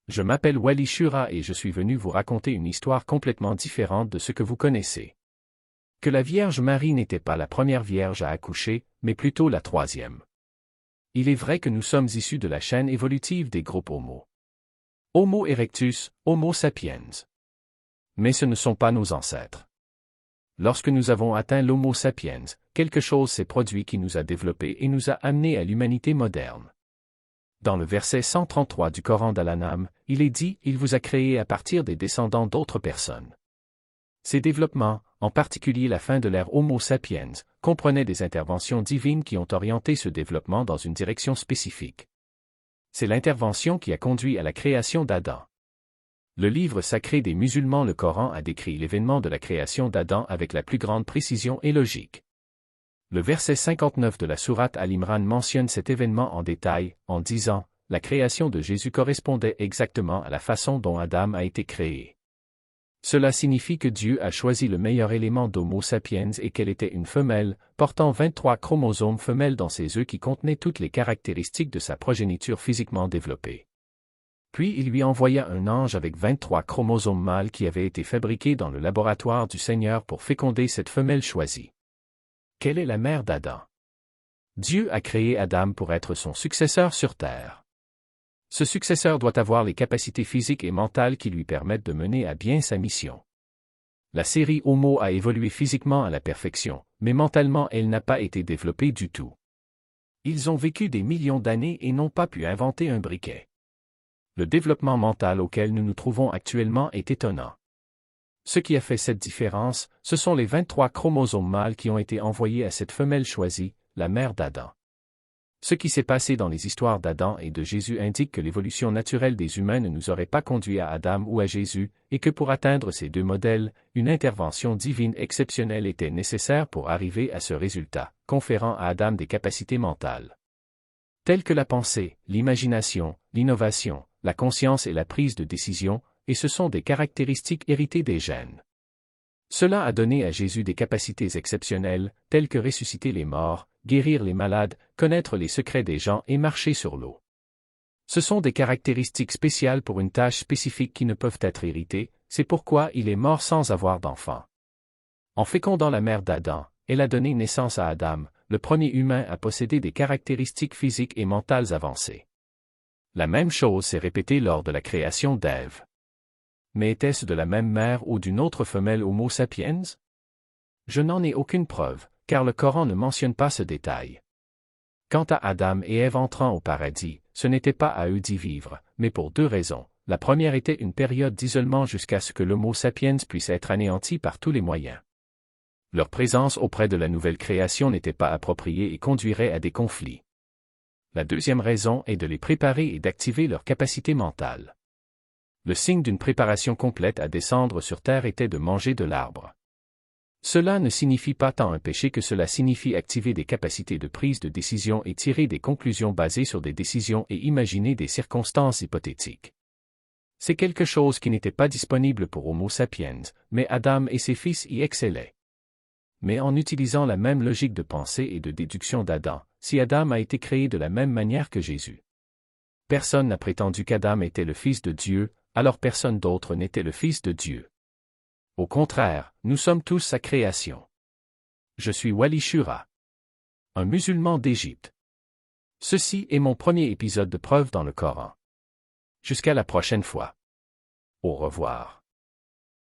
Je m'appelle Wally Shura et je suis venu vous raconter une histoire complètement différente de ce que vous connaissez. Que la Vierge Marie n'était pas la première Vierge à accoucher, mais plutôt la troisième. Il est vrai que nous sommes issus de la chaîne évolutive des groupes Homo. Homo erectus, Homo sapiens. Mais ce ne sont pas nos ancêtres. Lorsque nous avons atteint l'Homo sapiens, quelque chose s'est produit qui nous a développés et nous a amenés à l'humanité moderne. Dans le verset 133 du Coran d'Al-An'am, il est dit « Il vous a créé à partir des descendants d'autres personnes ». Ces développements, en particulier la fin de l'ère Homo sapiens, comprenaient des interventions divines qui ont orienté ce développement dans une direction spécifique. C'est l'intervention qui a conduit à la création d'Adam. Le livre sacré des musulmans, le Coran, a décrit l'événement de la création d'Adam avec la plus grande précision et logique. Le verset 59 de la sourate Al-Imran mentionne cet événement en détail, en disant « La création de Jésus correspondait exactement à la façon dont Adam a été créé. » Cela signifie que Dieu a choisi le meilleur élément d'Homo sapiens et qu'elle était une femelle, portant 23 chromosomes femelles dans ses œufs qui contenaient toutes les caractéristiques de sa progéniture physiquement développée. Puis il lui envoya un ange avec 23 chromosomes mâles qui avaient été fabriqués dans le laboratoire du Seigneur pour féconder cette femelle choisie. Quelle est la mère d'Adam? Dieu a créé Adam pour être son successeur sur terre. Ce successeur doit avoir les capacités physiques et mentales qui lui permettent de mener à bien sa mission. La série Homo a évolué physiquement à la perfection, mais mentalement elle n'a pas été développée du tout. Ils ont vécu des millions d'années et n'ont pas pu inventer un briquet. Le développement mental auquel nous nous trouvons actuellement est étonnant. Ce qui a fait cette différence, ce sont les 23 chromosomes mâles qui ont été envoyés à cette femelle choisie, la mère d'Adam. Ce qui s'est passé dans les histoires d'Adam et de Jésus indique que l'évolution naturelle des humains ne nous aurait pas conduit à Adam ou à Jésus, et que pour atteindre ces deux modèles, une intervention divine exceptionnelle était nécessaire pour arriver à ce résultat, conférant à Adam des capacités mentales, telles que la pensée, l'imagination, l'innovation, la conscience et la prise de décision, et ce sont des caractéristiques héritées des gènes. Cela a donné à Jésus des capacités exceptionnelles, telles que ressusciter les morts, guérir les malades, connaître les secrets des gens et marcher sur l'eau. Ce sont des caractéristiques spéciales pour une tâche spécifique qui ne peuvent être héritées, c'est pourquoi il est mort sans avoir d'enfant. En fécondant la mère d'Adam, elle a donné naissance à Adam, le premier humain à posséder des caractéristiques physiques et mentales avancées. La même chose s'est répétée lors de la création d'Ève. Mais était-ce de la même mère ou d'une autre femelle Homo sapiens? Je n'en ai aucune preuve, car le Coran ne mentionne pas ce détail. Quant à Adam et Ève entrant au paradis, ce n'était pas à eux d'y vivre, mais pour deux raisons. La première était une période d'isolement jusqu'à ce que l'Homo sapiens puisse être anéanti par tous les moyens. Leur présence auprès de la nouvelle création n'était pas appropriée et conduirait à des conflits. La deuxième raison est de les préparer et d'activer leur capacité mentale. Le signe d'une préparation complète à descendre sur terre était de manger de l'arbre. Cela ne signifie pas tant un péché que cela signifie activer des capacités de prise de décision et tirer des conclusions basées sur des décisions et imaginer des circonstances hypothétiques. C'est quelque chose qui n'était pas disponible pour Homo sapiens, mais Adam et ses fils y excellaient. Mais en utilisant la même logique de pensée et de déduction d'Adam, si Adam a été créé de la même manière que Jésus. Personne n'a prétendu qu'Adam était le fils de Dieu, alors personne d'autre n'était le fils de Dieu. Au contraire, nous sommes tous sa création. Je suis Wally Shura, un musulman d'Égypte. Ceci est mon premier épisode de preuve dans le Coran. Jusqu'à la prochaine fois. Au revoir.